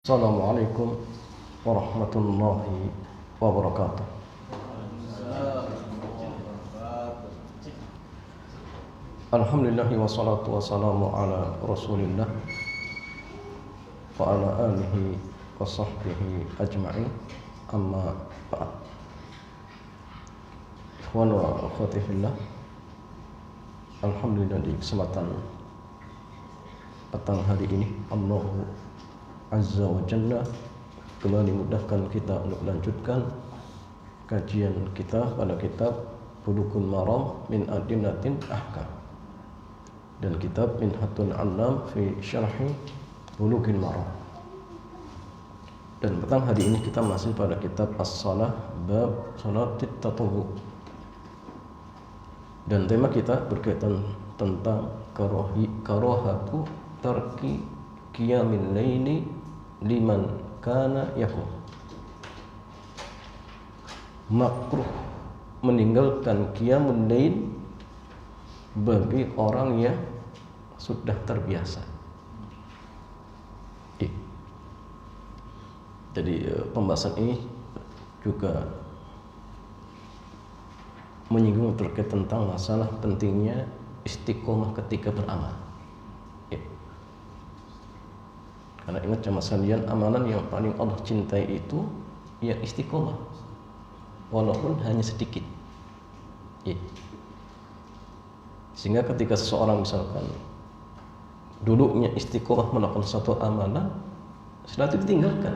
Assalamualaikum warahmatullahi wabarakatuh. Alhamdulillah wassalatu wassalamu ala Rasulillah wa ala alihi wa sahbihi ajma'in. Amma ba'd. Ikhwan wa akhwati fillah, alhamdulillah di kesempatan petang hari ini Allah Azza wa Jalla kembali mudahkan kita untuk melanjutkan kajian kita pada kitab Bulughul Maram min Adillatil Ahkam dan kitab Minhatul 'Allam fi Syarhi Bulughil Maram. Dan petang hari ini kita masih pada kitab As-Shalah bab Shalatit Tatawwu. Dan tema kita berkaitan tentang karahatu tarki qiyamil laili liman kana yakum. Makruh meninggalkan qiyamul lail bagi orang yang sudah terbiasa. Jadi pembahasan ini juga menyinggung terkait tentang masalah pentingnya istiqomah ketika beramal. Karena ingat jamaah sekalian, amalan yang paling Allah cintai itu ya istiqomah, walaupun hanya sedikit. Sehingga ketika seseorang misalkan dulunya istiqomah melakukan satu amalan, setelah itu ditinggalkan,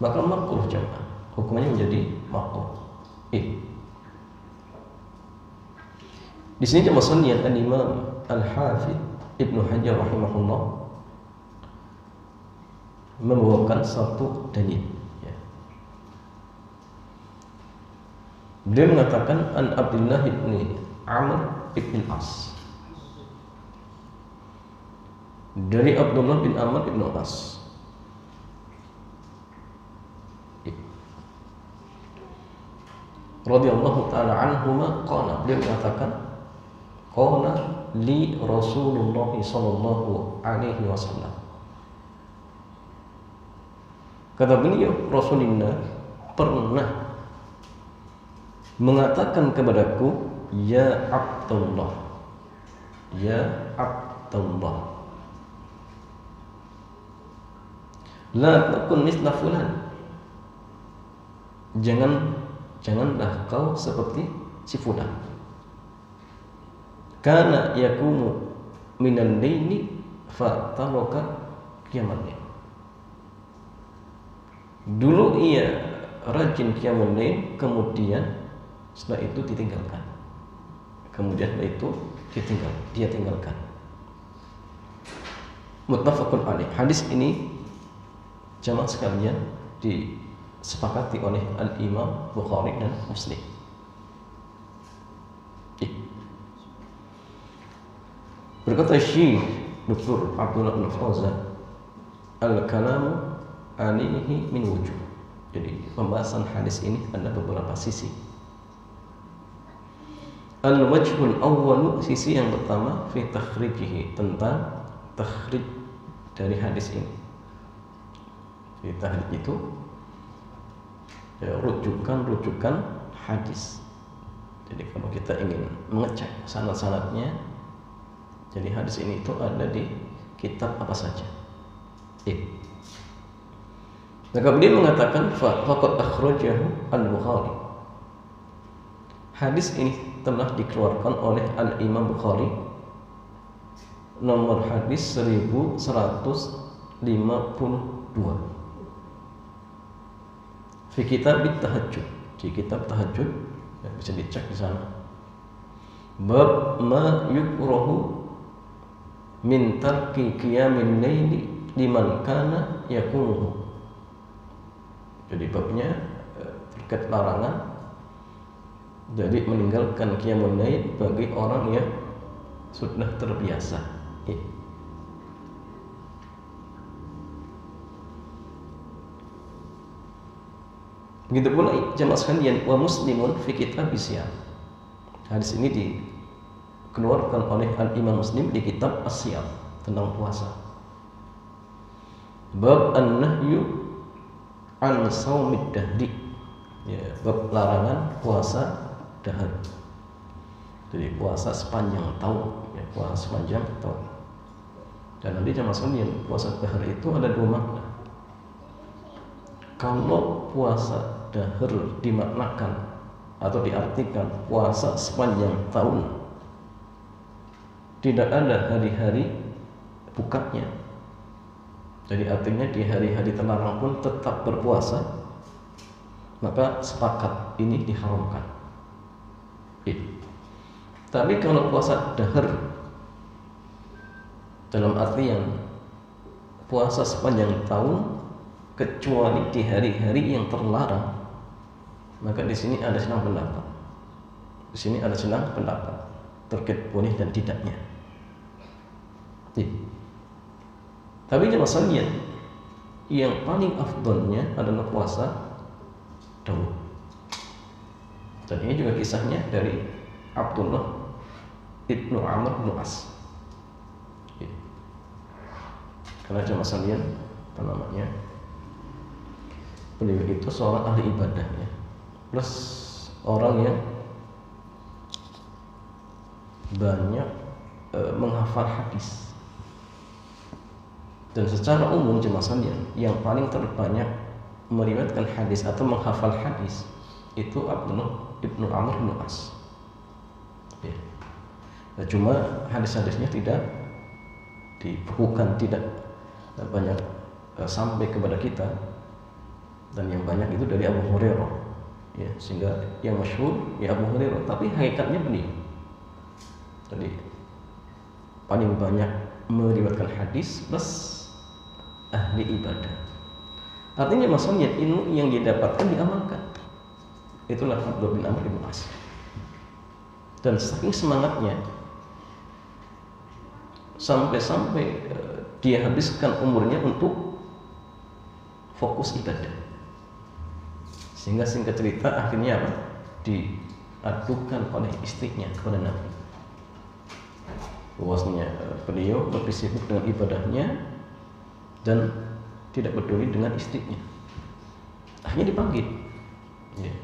maka makruh jamaah, hukumnya menjadi makruh. Di sini jamaah sekalian, Al-Imam Al-Hafidz Ibnu Hajar rahimahullah membawakan satu dalil. Beliau mengatakan an Abdullah bin Amr bin As, dari Abdullah bin Amr bin As, radhiyallahu taala anhuma qala, beliau mengatakan qala li Rasulullah sallallahu alaihi wasallam, kata beliau, Rasulullah pernah mengatakan kepadaku, ya Abdullah, ya Abdullah, la takun misla fulan, janganlah kau seperti si fulan, kana yakumu minal laili fa taraka qiyamal lail. Dulu ia rajin qiyamul lail, kemudian setelah itu ditinggalkan. Dia tinggalkan. Muttafaqun alaih. Hadis ini jamaah sekalian disepakati oleh Al-Imam Bukhari dan Muslim. Berkata Syekh Dr. Abdullah bin Fauzan, al-kalamu alaihi min wujuh. Jadi pembahasan hadis ini ada beberapa sisi. Al-wajhul awwalu, sisi yang pertama, fi takhrijihi, tentang takhrij dari hadis ini. Fi takhrij itu rujukan hadis. Jadi kalau kita ingin mengecek sanad-sanadnya, jadi hadis ini itu ada di kitab apa saja. Maka beliau mengatakan faqad akhrajahu al-Bukhari. Hadis ini telah dikeluarkan oleh Al-Imam Bukhari, nomor hadis 1152, fi kitab tahajjud, di kitab tahajud, ya, bisa dicek di sana. Bab ma yukrahu min tarki qiyamil laili liman kana yaqumu. Jadi babnya terkait larangan dari meninggalkan qiyamul lail bagi orang yang sudah terbiasa. Begitu pula jamaah sekalian, wa muslimun fi kitab Isyam. Hadis ini dikeluarkan oleh Al-Imam Muslim di kitab As-Siyam tentang puasa. Bab an-nahyu an shaumid dahri. Ya, bab larangan puasa dahar. Jadi puasa sepanjang tahun, ya, puasa sepanjang tahun. Dan nanti jamaah sekalian, puasa dahar itu ada dua makna. Kalau puasa dahar dimaknakan atau diartikan puasa sepanjang tahun, tidak ada hari-hari bukanya. Jadi artinya di hari-hari terlarang pun tetap berpuasa, maka sepakat ini diharamkan. Tapi kalau puasa dahar dalam artian puasa sepanjang tahun kecuali di hari-hari yang terlarang, maka di sini ada silang pendapat. Di sini ada silang pendapat terkait boleh dan tidaknya. Tapi jemaah sekalian, yang paling afdolnya adalah puasa Daud. Dan ini juga kisahnya dari Abdullah ibnu Amr bin As. Karena jemaah sekalian, apa namanya, beliau itu seorang ahli ibadah, ya, plus orang yang banyak menghafal hadis. Dan secara umum jemaah sekalian, yang paling terbanyak meriwayatkan hadis atau menghafal hadis itu Abdullah ibnu Amr bin As. Ya. Nah, cuma hadis-hadisnya tidak dibukukan, tidak banyak sampai kepada kita, dan yang banyak itu dari Abu Hurairah, ya, sehingga yang masyhur ya Abu Hurairah, tapi hakikatnya beliau tadi paling banyak meriwayatkan hadis plus ahli ibadah. Artinya maksudnya ilmu yang didapatkan diamalkan. Itulah Abdullah bin Amr bin As. Dan saking semangatnya sampai-sampai dia habiskan umurnya untuk fokus ibadah. Sehingga singkat cerita akhirnya apa? Diadukan oleh istrinya kepada Nabi. Bahwasanya beliau lebih sibuk dengan ibadahnya dan tidak peduli dengan istrinya. Akhirnya dipanggil, ya,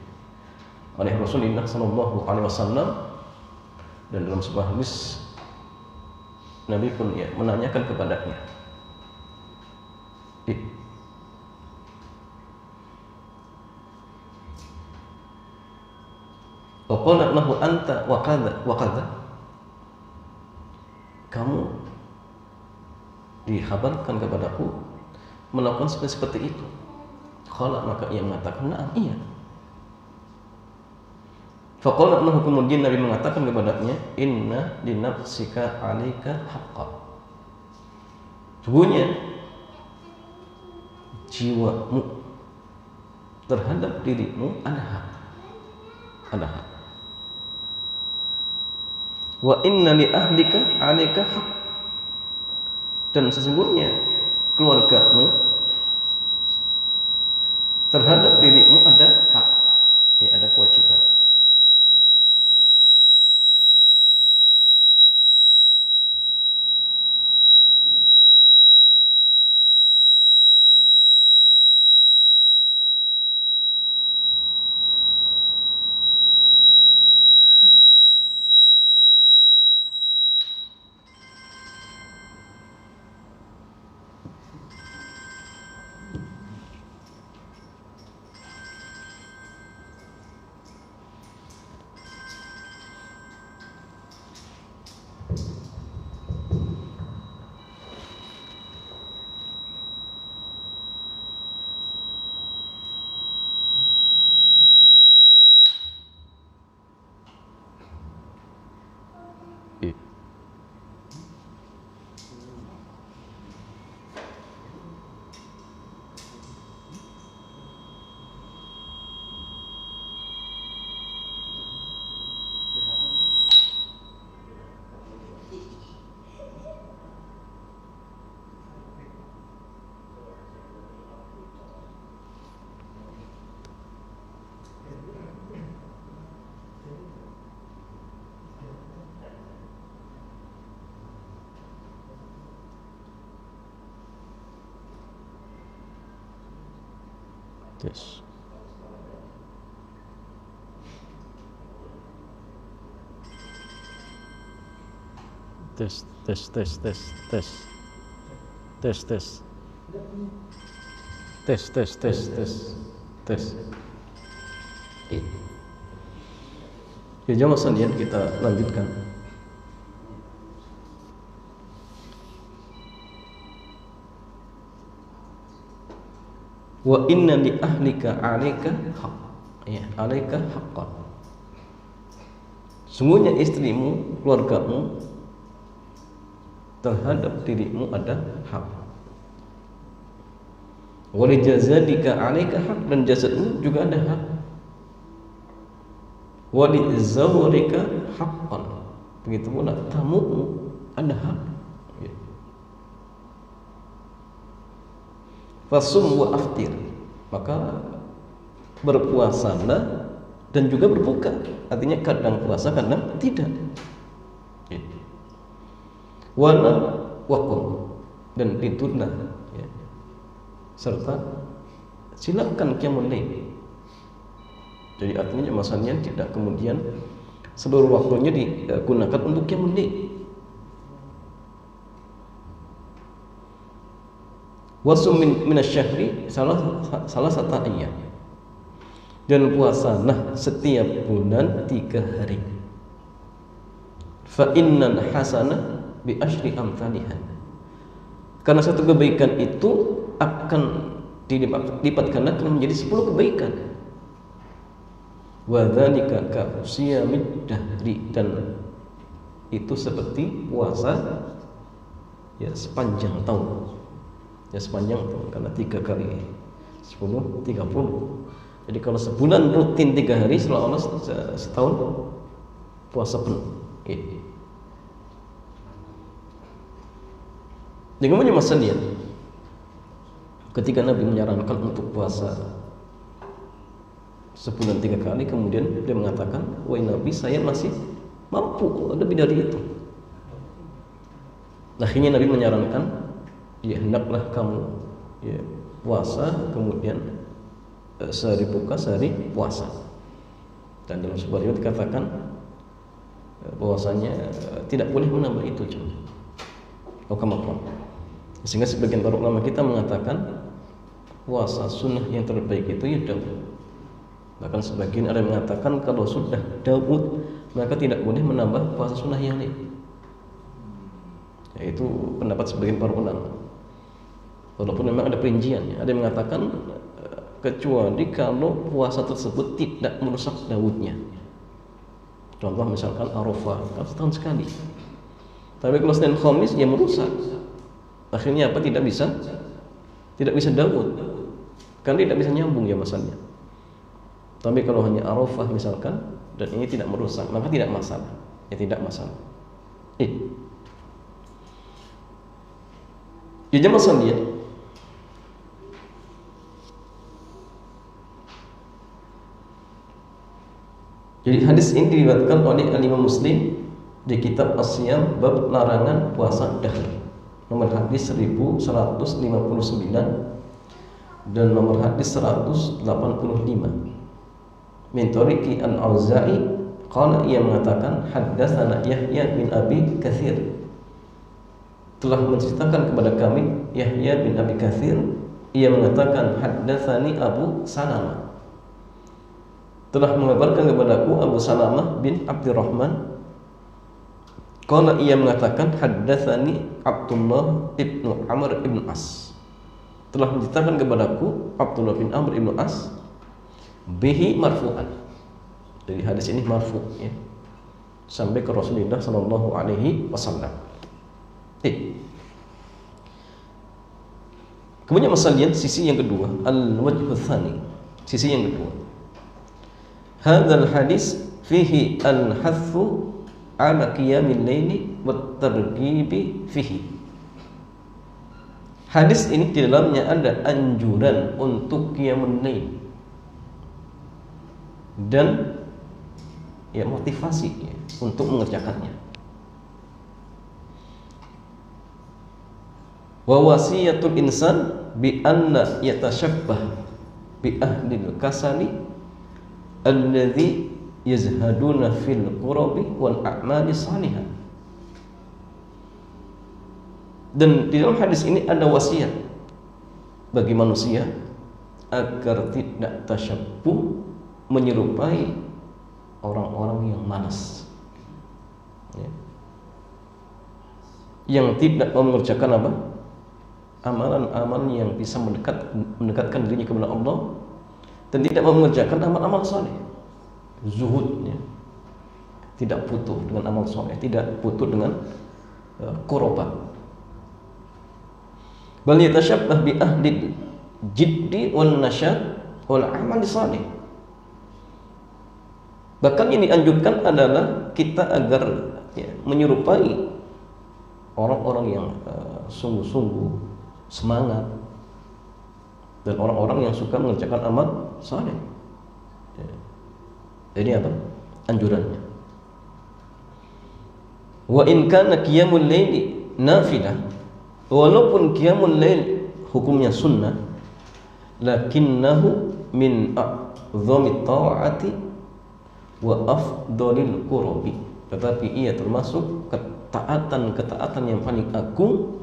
oleh Rasulullah SAW, dan dalam sebuah hadis Nabi pun, ya, menanyakan kepadanya, "Waqala lahu anta wa kadza wa kadza." Kamu dikhabarkan kepadaku melakukan seperti itu. Qala, maka ia mengatakan, "Na'am, iya." Faqala lahu, kemudian Nabi mengatakan kepadanya, "Inna li nafsika 'alaika haqqan." Sungguhnya jiwamu terhadap dirimu ada hak. Ada hak. Wa inna li ahlika 'alaika haqq. Dan sesungguhnya keluargamu terhadap dirimu ada hak, ya, ada kewajiban. Tes. Tes, tes, tes, tes, tes. Tes, tes. Tes, tes, tes, tes. Tes. Ya, jamaah sekalian, kita lanjutkan. Wa inna li ahlika 'alaika haqq. Ya, 'alaika haqqan. Sungguhnya istrimu, keluargamu terhadap dirimu ada hak. Wa li jazadika 'alaika haqq, dan jasadmu juga ada hak. Wa li zawrika haqqan. Begitu pula tamumu ada hak. Ya. Fasum wa aftir, maka berpuasalah dan juga berbuka. Artinya kadang puasa, kadang tidak. Wana wakum, dan tidurlah, ya. Serta silakan qiyamul lail. Jadi artinya masanya tidak kemudian seluruh waktunya digunakan untuk qiyamul lail. Wasum minasyahri salah satu ayat, dan puasalah setiap bulan 3 hari. Fa innal hasanah bi asyri amsalihha, karena satu kebaikan itu akan dilipat gandakan menjadi 10 kebaikan. Wa dzalika ka siyamid dahri, dan itu seperti puasa ya sepanjang tahun. Ya sepanjang tahun, karena 3 kali 10, 30. Jadi kalau sebulan rutin 3 hari, seolah-olah setahun puasa penuh. Jadi kemudian masalah, ketika Nabi menyarankan untuk puasa sebulan 3 kali, kemudian dia mengatakan, wahai Nabi, saya masih mampu lebih dari itu. Akhirnya Nabi menyarankan, ya hendaklah kamu ya puasa, kemudian sehari buka, sehari puasa. Dan dalam sebuah riwayat dikatakan bahwasanya tidak boleh menambah itu, sehingga sebagian para ulama kita mengatakan puasa sunnah yang terbaik itu ya Daud. Bahkan sebagian ada yang mengatakan kalau sudah Daud maka tidak boleh menambah puasa sunnah yang lain. Yaitu pendapat sebagian para ulama. Walaupun memang ada perinciannya. Ada yang mengatakan kecuali kalau puasa tersebut tidak merusak Daudnya. Contoh misalkan Arafah, kan setahun sekali. Tapi kalau Senin Khamis ya merusak. Akhirnya apa? Tidak bisa Daud. Kan tidak bisa nyambung ya masalahnya. Tapi kalau hanya Arafah misalkan dan ini tidak merusak, maka tidak masalah. Ya tidak masalah. Ya jemaah sekalian, jadi hadis ini diriwayatkan oleh Imam Muslim di kitab As-Siyam bab larangan puasa dahr, nomor hadis 1159 dan nomor hadis 185. Min tariqi Al-Auza'i qala, ia mengatakan haddatsana Yahya bin Abi Katsir, telah menceritakan kepada kami Yahya bin Abi Katsir, ia mengatakan haddatsani Abu Salamah, telah mengabarkan kepadaku Abu Salamah bin Abdurrahman. Qala, ia mengatakan haddatsani Abdullah ibnu Amr ibnu As, telah menceritakan kepadaku Abdullah bin Amr ibnu As bihi marfu'an. Jadi hadis ini marfu' ya, sampai ke Rasulullah sallallahu alaihi wasallam. Kemudian masalah sisi yang kedua, al-wajhu tsani, sisi yang kedua. Hadzal hadis fihi al-hathu ala qiyamil laili wat targhibi fihi. Hadis ini di dalamnya ada anjuran untuk qiyamul lail dan ya motivasi ya, untuk mengerjakannya. Wa wasiyatul insan bi anna yatashabbah bi ahlil kasali alladzi yazhaduna fil qurabi wal a'mali salihah. Dan di dalam hadis ini ada wasiat bagi manusia agar tidak tasyabbuh menyerupai orang-orang yang malas, ya, yang tidak mengerjakan apa? Amalan-amalan yang bisa mendekatkan dirinya kepada Allah, dan tidak mengerjakan amal-amal saleh. Zuhudnya tidak butuh dengan amal saleh, tidak butuh dengan qurbat. Bal yatashabbah bi ahli jiddi wal nasyad wal amal saleh. Bahkan yang dianjurkan adalah kita agar menyerupai orang-orang yang sungguh-sungguh semangat dan orang-orang yang suka mengerjakan amal saleh. Ini apa? Anjurannya. Wa in kana qiyamul laili nafilah, walaupun qiyamul lail hukumnya sunnah, lakinnahu min a'dhamit ta'ati wa afdhalil qurbi, tetapi ia termasuk ketaatan yang paling agung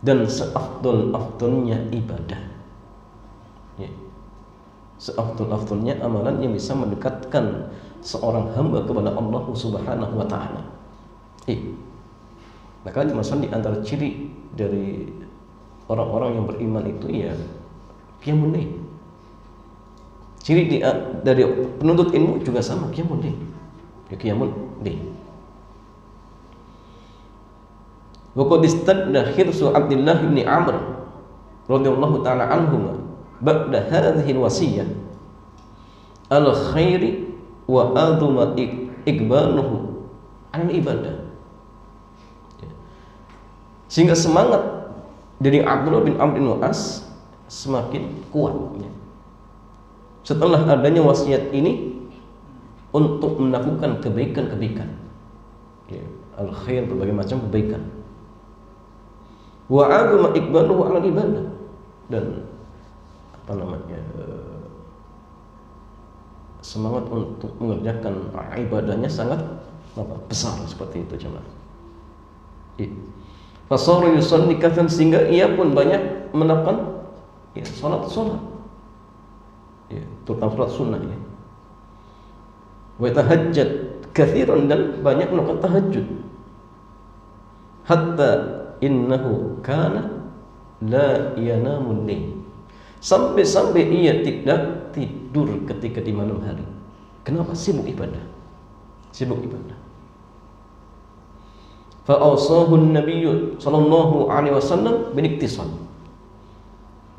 dan seafdol-afdolnya ibadah, ya, seafdol-afdolnya amalan yang bisa mendekatkan seorang hamba kepada Allah Subhanahu wa taala. Maka di antara ciri dari orang-orang yang beriman itu ya qiyamul lail. Ciri dari penuntut ilmu juga sama, qiyamul lail. Ya qiyamul lail. Wa qad istadda hirsu Abdullah bin Amr radhiyallahu taala anhuma ba'da hadhihi al-wasiyah al-khairi wa aduma iqbaluhu an ibadah. Sehingga semangat dari Abdullah bin Amr bin As semakin kuat, ya, setelah adanya wasiat ini untuk melakukan kebaikan-kebaikan, ya, al-khair, berbagai macam kebaikan. Wa agama iqbaluhu ala ibadah, dan semangat untuk mengerjakan ibadahnya sangat besar, seperti itu jemaah. Fasara yusalli kathan, sehingga ia pun banyak melakukan salat, ya, terutama salat sunnah, ya. Wa tahajjud katsiran, dan banyak melakukan tahajud. Hatta innahu kana la yanamu layl, sampai ia tidak tidur ketika di malam hari. Kenapa? Sibuk ibadah. Fa awsahu an-nabiy sallallahu alaihi wasallam bil iktisad,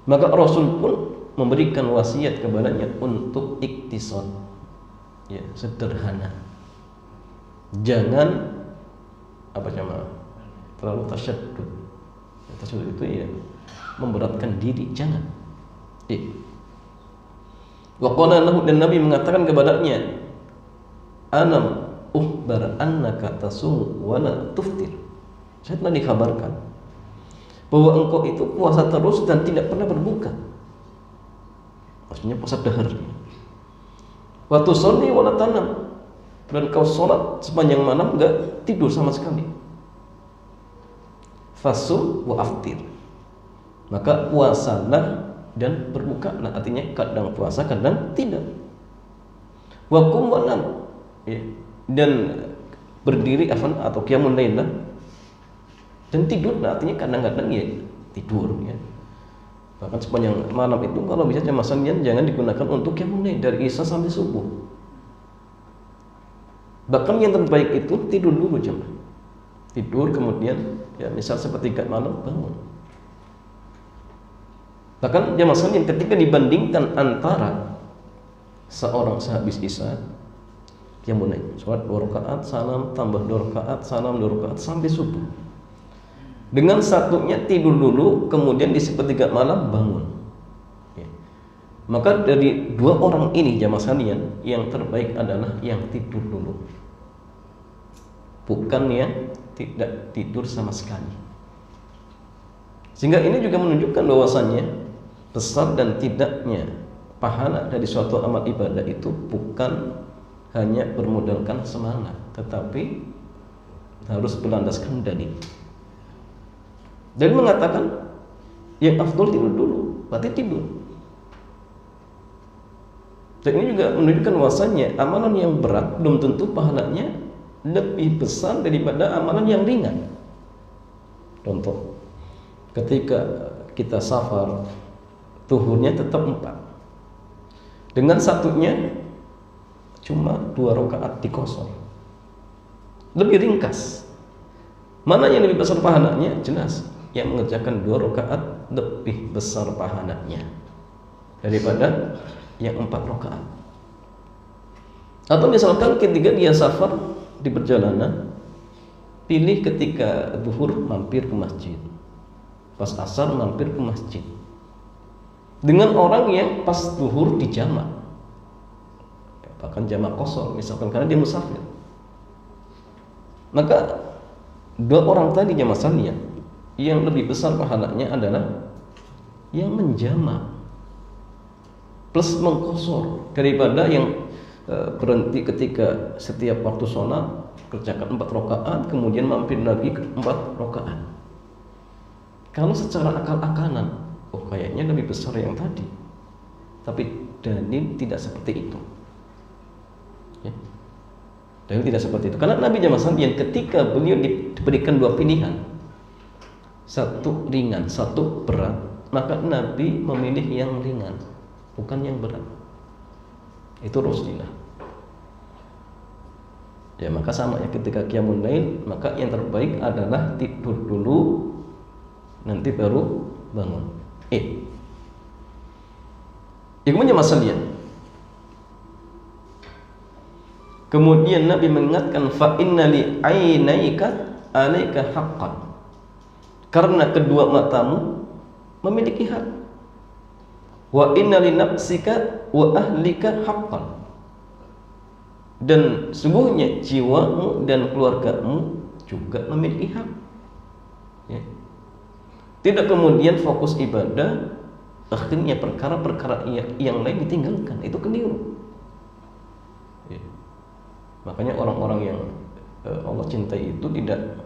maka Rasul pun memberikan wasiat kepadanya untuk iktisad, ya, sederhana. Jangan terlalu tasyaddud. Tasyaddud itu ya memberatkan diri, jangan. Wa qala lahu, dan Nabi mengatakan kepadanya, alam ukhbar annaka tasum wa la tuftir. Saya telah dikabarkan bahwa engkau itu puasa terus dan tidak pernah berbuka. Maksudnya puasa dahar. Wa tusalli wa la tanam, dan kau sholat sepanjang malam, enggak tidur sama sekali. Fasum wa aftir, maka puasalah dan berbukalah, artinya kadang puasa kadang tidak. Wa qum wa nam, ya, dan berdiri atau qiyamul lail, dan tidur, artinya kadang-kadang ya tidur, ya. Bahkan sepanjang malam itu kalau bisa jamaah jangan digunakan untuk qiyamul lail dari isya sampai subuh. Bahkan yang terbaik itu tidur dulu jamaah. Tidur kemudian ya misal sepertiga malam bangun. Bahkan jamaah sekalian, ketika dibandingkan antara seorang sehabis isya qiyamul lail, salat 2 rakaat salam, tambah 2 rakaat salam, 2 rakaat sampai subuh, dengan satunya tidur dulu kemudian di sepertiga malam bangun, ya. Maka dari dua orang ini jamaah sekalian, yang terbaik adalah yang tidur dulu, bukan yang tidak tidur sama sekali. Sehingga ini juga menunjukkan bahwasannya besar dan tidaknya pahala dari suatu amal ibadah itu bukan hanya bermodalkan semangat, tetapi harus berlandaskan dalil. Dalil mengatakan yang afdol tidur dulu, berarti tidur. Dan ini juga menunjukkan bahwasanya amalan yang berat belum tentu pahalanya lebih besar daripada amalan yang ringan. Contoh, ketika kita safar, zuhurnya tetap 4, dengan satunya cuma 2 rakaat dikosor, lebih ringkas. Mana yang lebih besar pahalanya? Jelas yang mengerjakan 2 rakaat lebih besar pahalanya daripada yang 4 rakaat. Atau misalkan ketika dia safar di perjalanan, pilih ketika zuhur mampir ke masjid, pas asar mampir ke masjid, dengan orang yang pas zuhur di jamak, bahkan jamak qashar misalkan karena dia musafir, maka 2 orang tadi jamak saliyah yang lebih besar pahalanya adalah yang menjamak plus mengqashar daripada yang berhenti ketika setiap waktu sholat kerjakan 4 rakaat kemudian mampir lagi ke 4 rakaat. Kalau secara akal-akalan, oh kayaknya lebih besar yang tadi, tapi dalil tidak seperti itu. Ya. Dalil tidak seperti itu. Karena Nabi Muhammad yang ketika beliau diberikan 2 pilihan, satu ringan, satu berat, maka Nabi memilih yang ringan, bukan yang berat. Itu Rasulullah. Ya, maka sama ya ketika qiyamul lail, maka yang terbaik adalah tidur dulu, nanti baru bangun. Kemudian masalahnya, kemudian Nabi mengingatkan fa inna li ainaika alaika haqqan, karena kedua matamu memiliki hak. Wa inna li nafsika wa ahlika haqqan, dan sungguhnya jiwamu dan keluargamu juga memiliki hak. Ya. Tidak kemudian fokus ibadah, akhirnya perkara-perkara yang lain ditinggalkan, itu keliru. Ya. Makanya orang-orang yang Allah cintai itu tidak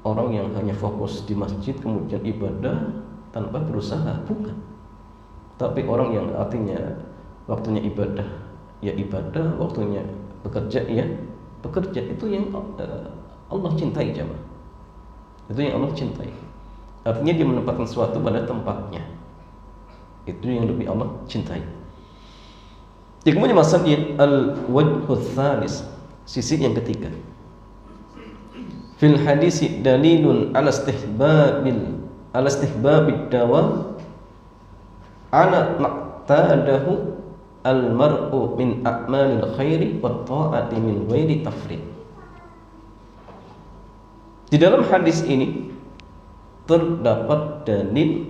orang yang hanya fokus di masjid kemudian ibadah tanpa berusaha, bukan. Tapi orang yang artinya waktunya ibadah ya ibadah, waktunya bekerja ya bekerja, itu yang Allah cintai jemaah. Itu yang Allah cintai. Artinya dia menempatkan sesuatu pada tempatnya. Itu yang lebih Allah cintai. Kemudian masalah al-wajhul tsalis, sisi yang ketiga. Fil hadisi dalilun ala istihbabid dawa ala maqtadahu al-mar'u min a'malil khairi wa ta'ati min ghairi tafrid. Di dalam hadis ini terdapat dalil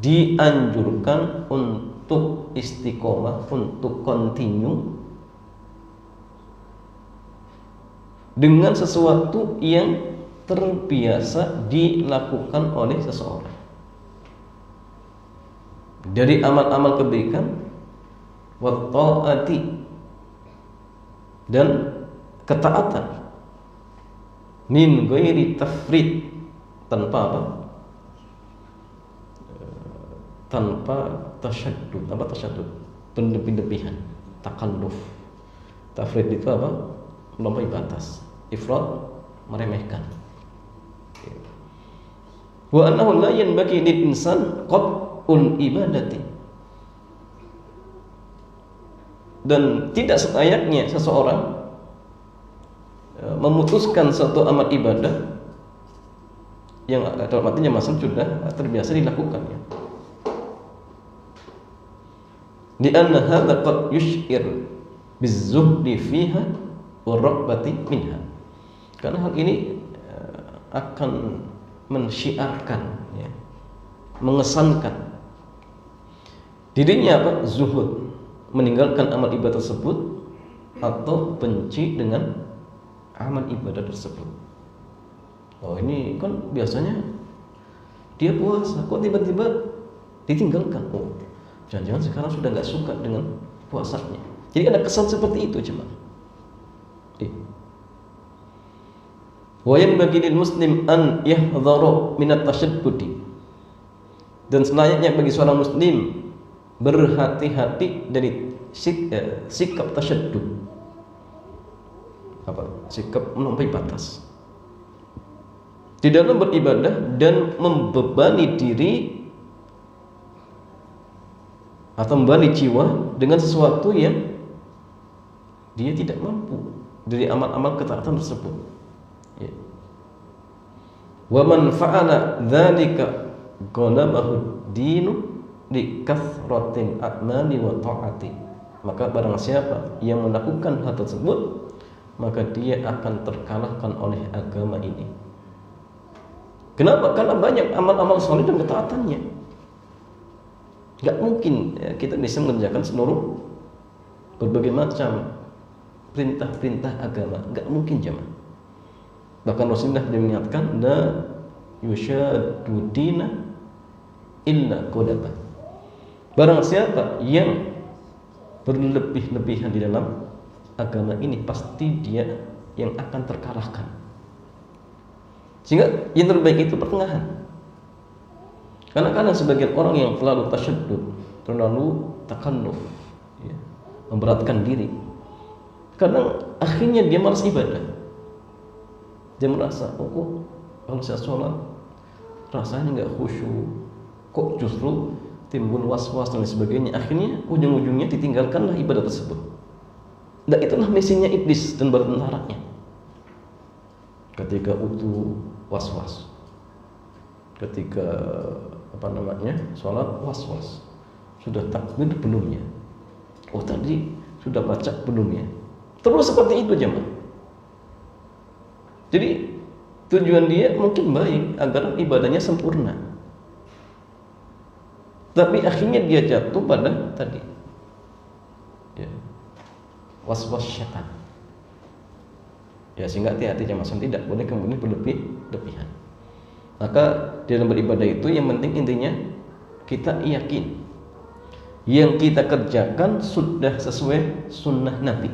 dianjurkan untuk istiqomah, untuk continue dengan sesuatu yang terbiasa dilakukan oleh seseorang dari amal-amal kebaikan, wa ta'ati, dan ketaatan, min ghairi tafrid, tanpa apa? Tanpa tasyaddud. Apa tasyaddud? Berlebih-lebihan, takalluf. Tafrid itu apa? Melampaui batas. Ifrat, meremehkan. Wa annahu la yanbaghi lil insan qat'ul ibadati, dan tidak selayaknya seseorang memutuskan suatu amal ibadah yang dalam artinya masa sudah terbiasa dilakukannya. Di anna hadza qad yush'ir bizuhdi fiha wa raghbati minha, karena hal ini akan mensyiarkan ya, mengesankan dirinya apa? Zuhud, meninggalkan amal ibadah tersebut, atau benci dengan amal ibadah tersebut. Oh, ini kan biasanya dia puasa, kok tiba-tiba ditinggalkan. Oh, jangan-jangan sekarang sudah nggak suka dengan puasanya. Jadi ada kesan seperti itu jemaah. Wa yanbaghi lil muslim an yahdharu min at-tashaddudi. Dan selayaknya bagi seorang muslim berhati-hati dari sikap tasyaddud. Sikap melampaui batas di dalam beribadah dan membebani diri atau membebani jiwa dengan sesuatu yang dia tidak mampu dari amal-amal ketaatan tersebut. Wa man fa'ala dzalika ghalabahu dinu li kathratil a'mali wa ta'ati. Maka barang siapa yang melakukan hal tersebut, maka dia akan terkalahkan oleh agama ini. Kenapa? Karena banyak amal-amal saleh dan ketaatannya. Gak mungkin kita bisa mengerjakan seluruh berbagai macam perintah-perintah agama. Gak mungkin jemaah. Bahkan Rasulullah mengingatkan, la yushaddu dina illa qadata. Barang siapa yang berlebih-lebihan di dalam agama ini, pasti dia yang akan terkalahkan. Sehingga yang terbaik itu pertengahan. Karena kadang sebagian orang yang terlalu tasyaddud, terlalu takalluf, memberatkan diri, kadang akhirnya dia malas ibadah. Dia merasa, oh, kalau saya sholat rasanya nggak khusyuk, kok justru timbul was-was dan sebagainya. Akhirnya ujung-ujungnya ditinggalkanlah ibadah tersebut. Dan itulah misinya iblis dan bala tentaranya. Ketika utuh was-was, ketika sholat was-was, sudah takbir belumnya, oh tadi sudah baca belumnya, terus seperti itu jemaah. Jadi tujuan dia mungkin baik agar ibadahnya sempurna, tapi akhirnya dia jatuh pada tadi was-was syaitan. Sehingga hati-hati jemaah, tidak boleh kemudian berlebihan. Maka dalam beribadah itu yang penting intinya kita yakin yang kita kerjakan sudah sesuai sunnah Nabi.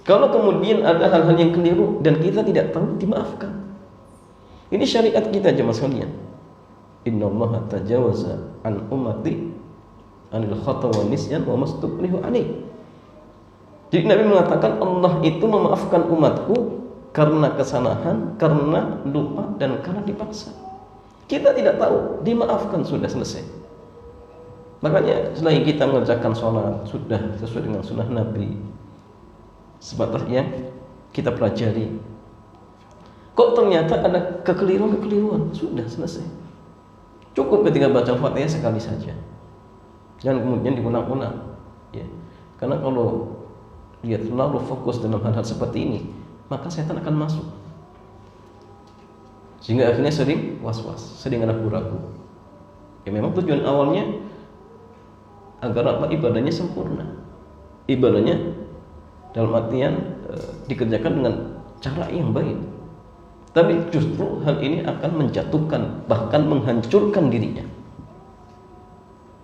Kalau kemudian ada hal-hal yang keliru dan kita tidak tahu, dimaafkan. Ini syariat kita jemaah sekalian. Innallaha tajawaza an ummati anil khata wa nisyan wa mastukrihu alaih. Jadi Nabi mengatakan Allah itu memaafkan umatku karena kesalahan, karena lupa, dan karena dipaksa. Kita tidak tahu, dimaafkan, sudah selesai. Makanya selagi kita mengerjakan sholat sudah sesuai dengan sunnah Nabi, sebatas yang kita pelajari. Kok ternyata ada kekeliruan, sudah selesai. Cukup ketika baca Fatihah sekali saja, jangan kemudian diulang-ulang. Karena kalau dia terlalu fokus dalam hal-hal seperti ini, maka setan akan masuk, sehingga akhirnya sering was-was, sering ragu-ragu. Memang tujuan awalnya agar ibadahnya sempurna, ibadahnya dalam artian dikerjakan dengan cara yang baik. Tapi justru hal ini akan menjatuhkan, bahkan menghancurkan dirinya.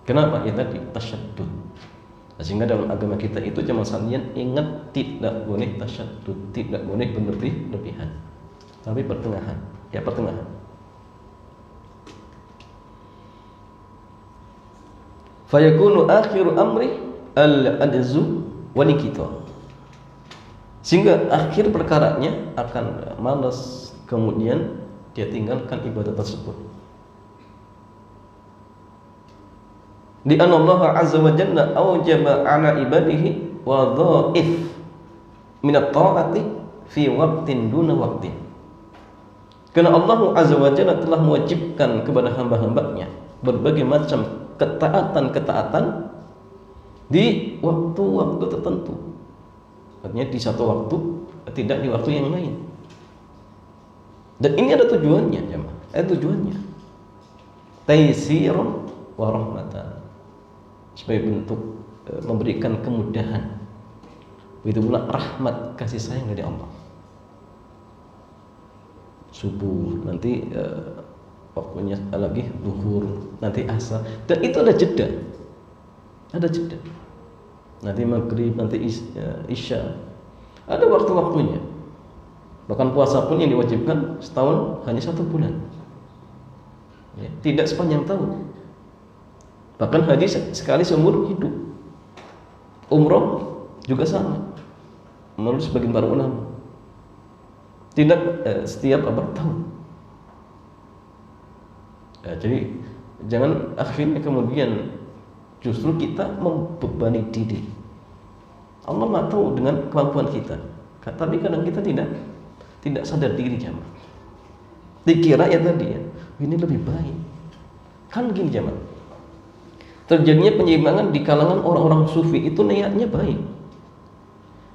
Kenapa? Tadi tasyaddud. Sehingga dalam agama kita itu jemaah sekalian, ingat, tidak boleh tasyaddud, tidak boleh berlebihan, tapi pertengahan. Pertengahan. Fayakunu akhiru amri al-ajzu wa nikita. Sehingga akhir perkaranya akan malas, kemudian dia tinggalkan ibadah tersebut. Di anna Allah azza wa jalla awjaba ala ibadihi wa dhaif min at-ta'ati fi waqtin duna waqtin. Karena Allah azza wa jalla telah mewajibkan kepada hamba-hambanya berbagai macam ketaatan-ketaatan di waktu-waktu tertentu. Artinya di satu waktu, tidak di waktu yang lain. Dan ini ada tujuannya, jemaah. Ada tujuannya. Taisirun wa rahmatan. Sebagai bentuk memberikan kemudahan. Begitu pula rahmat, kasih sayang dari Allah. Subuh nanti waktunya lagi zuhur, nanti asar, dan itu ada jeda. Ada jeda. Nanti maghrib, nanti isya. Ada waktu-waktunya. Bahkan puasa pun yang diwajibkan setahun hanya 1 bulan. Ya, tidak sepanjang tahun. Bahkan haji sekali seumur hidup. Umroh juga sama. Menurut sebagian para ulama. Tidak setiap tahun. Ya, jadi jangan akhirnya kemudian justru kita membebani diri. Allah Maha tahu dengan kemampuan kita. Tapi kadang kita tidak sadar diri jamaah. Dikira ya tadi ya, ini lebih baik. Kan gini jamaah. Terjadinya penyimpangan di kalangan orang-orang sufi itu niatnya baik.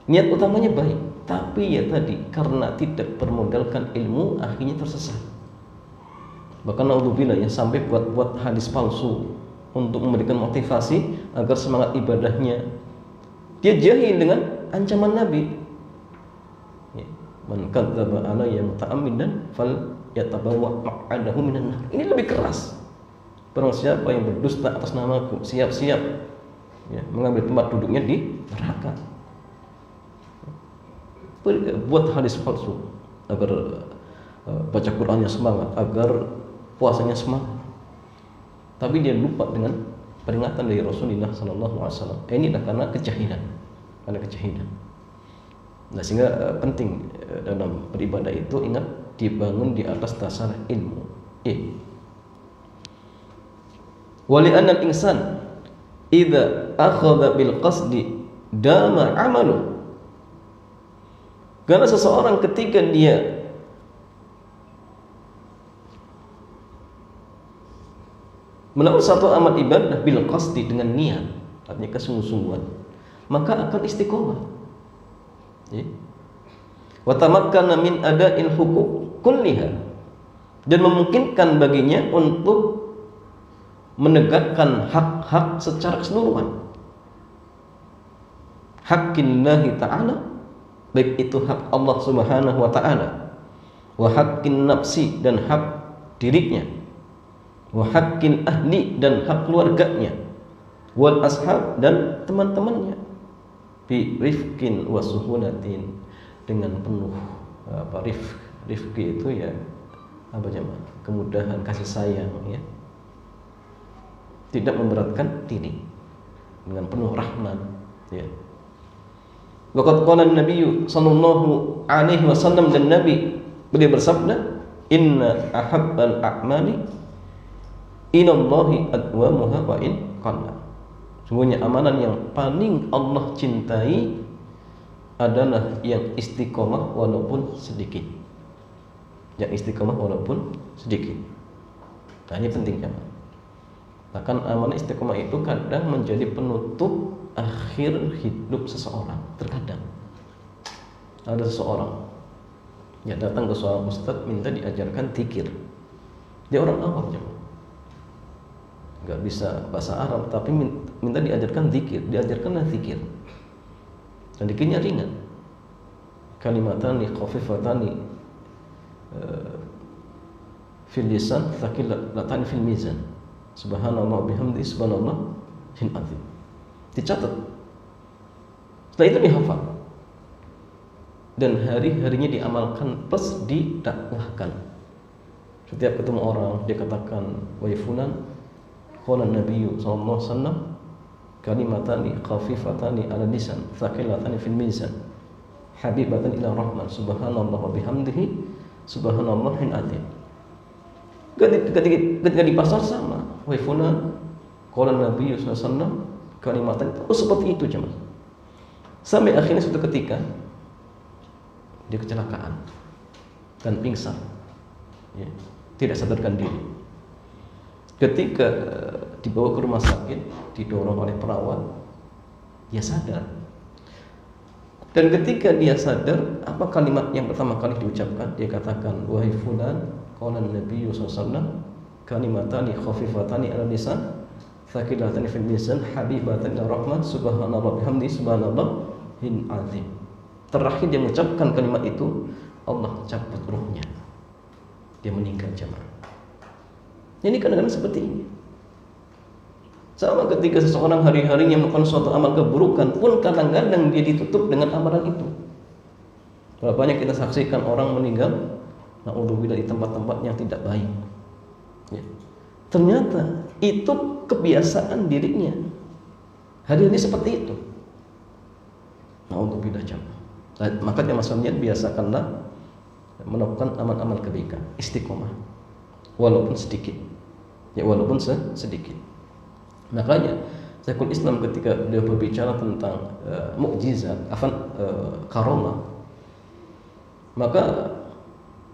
Niat utamanya baik, tapi ya tadi karena tidak bermodalkan ilmu akhirnya tersesat. Bahkan naudzubillah ya, sampai buat hadis palsu untuk memberikan motivasi agar semangat ibadahnya. Dia jahil dengan ancaman Nabi. Man kadzdzaba alayya muta'ammidan fal yatabawwa maq'adahu minan nar. Ini lebih keras. Barang siapa yang berdusta atas namaku, siap-siap ya, mengambil tempat duduknya di neraka. Buat hadis palsu agar baca Qur'annya semangat, agar puasanya semangat. Tapi dia lupa dengan peringatan dari Rasulullah SAW. Inilah karena kejahilan. Nah, sehingga penting dalam beribadah itu ingat dibangun di atas dasar ilmu. Wali anna al-insan idza akhadha bil qasdi dama 'amalu. Karena seseorang ketika dia melakukan satu amal ibadah bil qasdi dengan niat, artinya kesungguh-sungguhan, maka akan istiqomah. Wa tamakkana min ada'il huquq kulliha, dan memungkinkan baginya untuk menegakkan hak-hak secara keseluruhan. Haqqillahi ta'ala, baik itu hak Allah Subhanahu wa ta'ala, wa haqqin nafsi, dan hak dirinya, wa haqqil ahli, dan hak keluarganya, wal ashab, dan teman-temannya, bi rifqin wa suhulatin, dengan penuh rifqi itu ya kemudahan, kasih sayang ya, tidak memberatkan diri, dengan penuh rahmat ya. Waqad qala an-nabiy sallallahu alaihi wasallam, dan Nabi beliau bersabda, inna ahabbal a'mali inallahi adwamuha wa in qalla. Sungguhnya amalan yang paling Allah cintai adalah yang istiqomah walaupun sedikit. Yang istiqomah walaupun sedikit. Nah, ini penting kan. Bahkan amalan istiqomah itu kadang menjadi penutup akhir hidup seseorang. Terkadang ada seseorang yang datang ke seorang ustadz minta diajarkan zikir. Dia orang awam, nggak bisa bahasa Arab, tapi minta diajarkan zikir. Diajarkanlah zikir, dan zikirnya ringan. Kalimatani khafifatani fil lisan, thaqilatani fil mizan. Subhanallah bihamdi, subhanallah hin azim. Dicatat. Setelah itu dihafal. Dan hari-harinya diamalkan, plus didakwahkan. Setiap ketemu orang dia katakan, wa fulan qala an-nabiy sallallahu alaihi wasallam kalimatani khafifatani ala lisan thaqilatani fil mizan habibatan ila rahman subhanallah wa bihamdihi subhanallahil azim. Ketika di pasar sama, wa fulan qala an-nabiy sallallahu alaihi wasallam kalimatan, seperti itu jemaah. Sampai akhirnya suatu ketika dia kecelakaan dan pingsan ya, tidak sadarkan diri. Ketika dibawa ke rumah sakit, didorong oleh perawat, dia sadar. Dan ketika dia sadar, apa kalimat yang pertama kali diucapkan? Dia katakan, wahai fulan, qala an-nabiy sallallahu alaihi wasallam kalimatani khafifatani ala lisan thaqilatani fil mizan habibatan ila rahman subhanallah bihamdi subhanallahil azim. Terakhir dia mengucapkan kalimat itu, Allah cabut ruhnya. Dia meninggal jemaah. Ini kadang-kadang seperti ini. Sama ketika seseorang hari-harinya melakukan suatu amal keburukan pun kadang-kadang dia ditutup dengan amalan itu. Berapa banyak kita saksikan orang meninggal, na'udzubillah, di tempat-tempat yang tidak baik. Ya. Ternyata itu kebiasaan dirinya. Hari ini seperti itu. Na'udzubillah jamaah. Makanya maksudnya biasakanlah melakukan amal-amal kebaikan, istiqomah, walaupun sedikit. Ya, walaupun sedikit. Makanya Syekhul Islam ketika dia berbicara tentang mukjizat, karomah, maka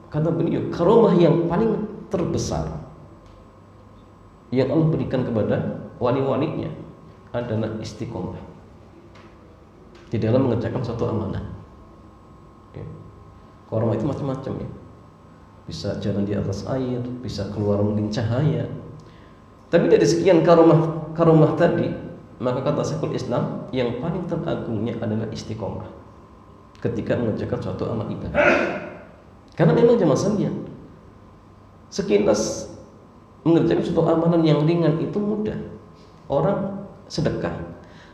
kata beliau, karomah yang paling terbesar yang Allah berikan kepada wali-walinya adalah istiqomah di dalam mengerjakan suatu amanah. Ya. Karomah itu macam-macam ya. Bisa jalan di atas air, bisa keluar mungkin cahaya. Tapi dari sekian karomah tadi, maka kata Syekhul Islam yang paling teragungnya adalah istiqomah ketika mengerjakan suatu amal ibadah. Karena memang jemaah sekalian, sekilas mengerjakan suatu amalan yang ringan itu mudah. Orang sedekah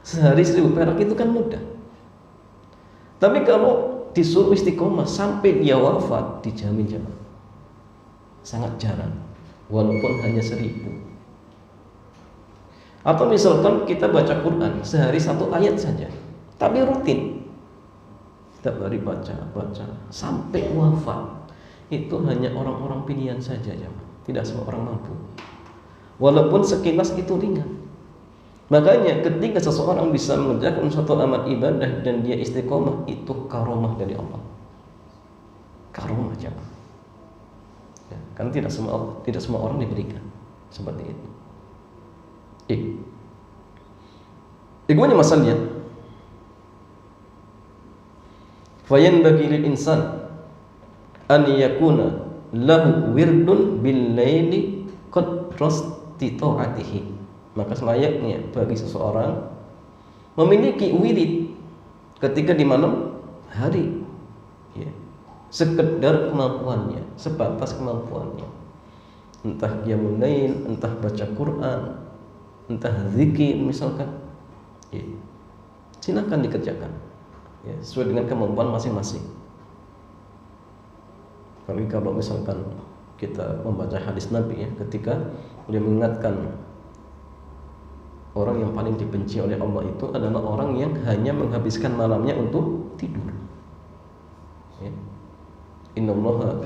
sehari 1000 perak itu kan mudah. Tapi kalau disuruh istiqomah sampai dia wafat, dijamin jemaah sangat jarang, walaupun hanya 1000. Atau misalkan kita baca Quran sehari 1 ayat saja, tapi rutin setiap hari baca sampai wafat, itu hanya orang-orang pilihan saja ya, tidak semua orang mampu. Walaupun sekilas itu ringan. Makanya ketika seseorang bisa mengerjakan suatu amal ibadah dan dia istiqomah, itu karomah dari Allah. Karomah jemaah. Ya, karena tidak semua orang diberikan seperti itu. Gimana masalahnya? Fayanbaghi lil insan an yakuna lahu wirdun bil laili qadras titaatihi. Maka selayaknya bagi seseorang memiliki wirid ketika di malam hari, ya, sekedar kemampuannya, sebatas kemampuannya. Entah qiyamul lail, entah baca Quran, entah zikir misalkan, ya, silakan dikerjakan, ya, sesuai dengan kemampuan masing-masing. Kalau misalkan kita membaca hadis Nabi, ya, ketika beliau mengingatkan orang yang paling dibenci oleh Allah itu adalah orang yang hanya menghabiskan malamnya untuk tidur. Ya. Innallaha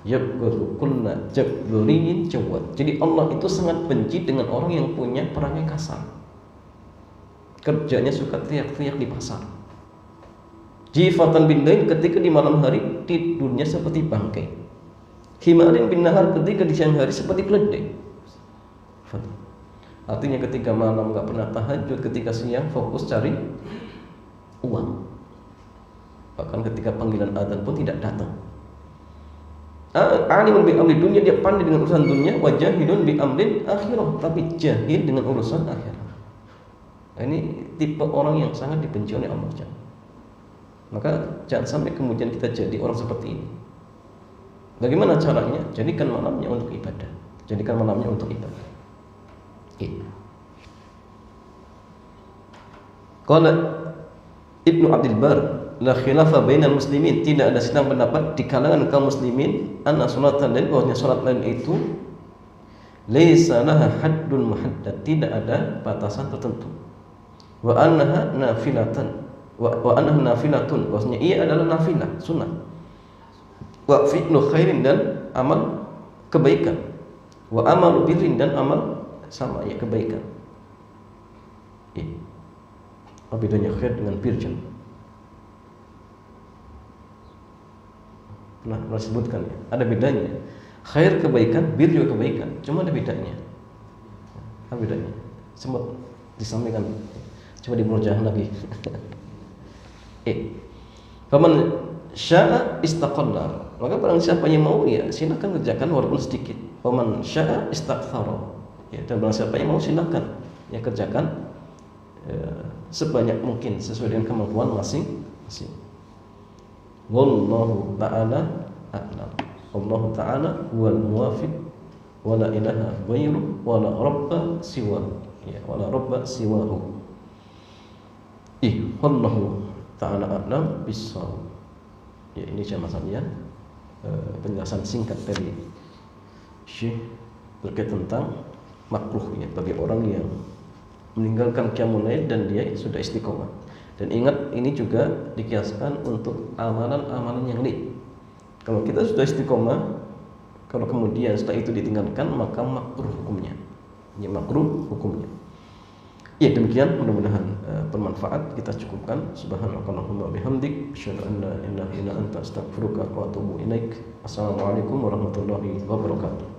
yabghadu kulla jabbarin jawad. Jadi Allah itu sangat benci dengan orang yang punya perangai kasar. Kerjanya suka teriak-teriak di pasar. Jifatan bin lail, ketika di malam hari tidurnya seperti bangkai. Himarin bin nahar, ketika di siang hari seperti keledai. Artinya ketika malam nggak pernah tahajud, ketika siang fokus cari uang. Bahkan ketika panggilan adzan pun tidak datang. Alimun bi amri dunia, dia pandai dengan urusan dunia, wa jahilun bi amrin akhirah, tapi jahil dengan urusan akhirat. Nah, ini tipe orang yang sangat dibenci oleh Allah. Maka jangan sampai kemudian kita jadi orang seperti ini. Bagaimana caranya? Jadikan malamnya untuk ibadah. Jadikan malamnya untuk ibadah. Qala Ibnu Abdul Bar, la khilafa bainal muslimin, tidak ada sidang pendapat di kalangan kaum muslimin anna salatan lail, bahwasanya salat lail itu laisa laha haddun muhaddad, tidak ada batasan tertentu. Wa annaha nafilatan, wa annaha nafilatun, bahwasanya ia adalah nafilah, sunnah. Wa fi'lu khairin, dan amal kebaikan. Wa amalu birrin, dan amal sama ya kebaikan. Apa bedanya khair dengan bir? Pernah sebutkan ya, ada bedanya. Khair kebaikan, bir juga kebaikan, cuma ada bedanya. Apa bedanya? Sempat disampaikan, coba dimurjahan lagi. Faman syaa istaqalla, maka barang siapa yang mau, ya silakan kerjakan walaupun sedikit. Faman syaa istakthara, ya, dan barang siapa yang mau silakan ya kerjakan sebanyak mungkin sesuai dengan kemampuan masing-masing. Wallahu ta'ala a'lam. Allah ta'ala huwal muwafiq wala ilaha ghairu wala rabba siwa, ya, wala rabba siwahu. Wallahu ta'ala a'lam bissawab. Ya, ini jamaahnya penjelasan singkat dari Syekh terkait tentang makruh ya bagi orang yang meninggalkan qiyamul lail dan dia sudah istiqomah. Dan ingat, ini juga dikiaskan untuk amalan-amalan yang lain. Kalau kita sudah istiqomah, kalau kemudian setelah itu ditinggalkan, maka makruh hukumnya. Ya, makruh hukumnya. Ya, demikian, mudah-mudahan bermanfaat. Kita cukupkan. Subhanakallahumma bihamdik, asyhadu an la ilaha illa anta, astaghfiruka wa atubu ilaik. Assalamualaikum warahmatullahi wabarakatuh.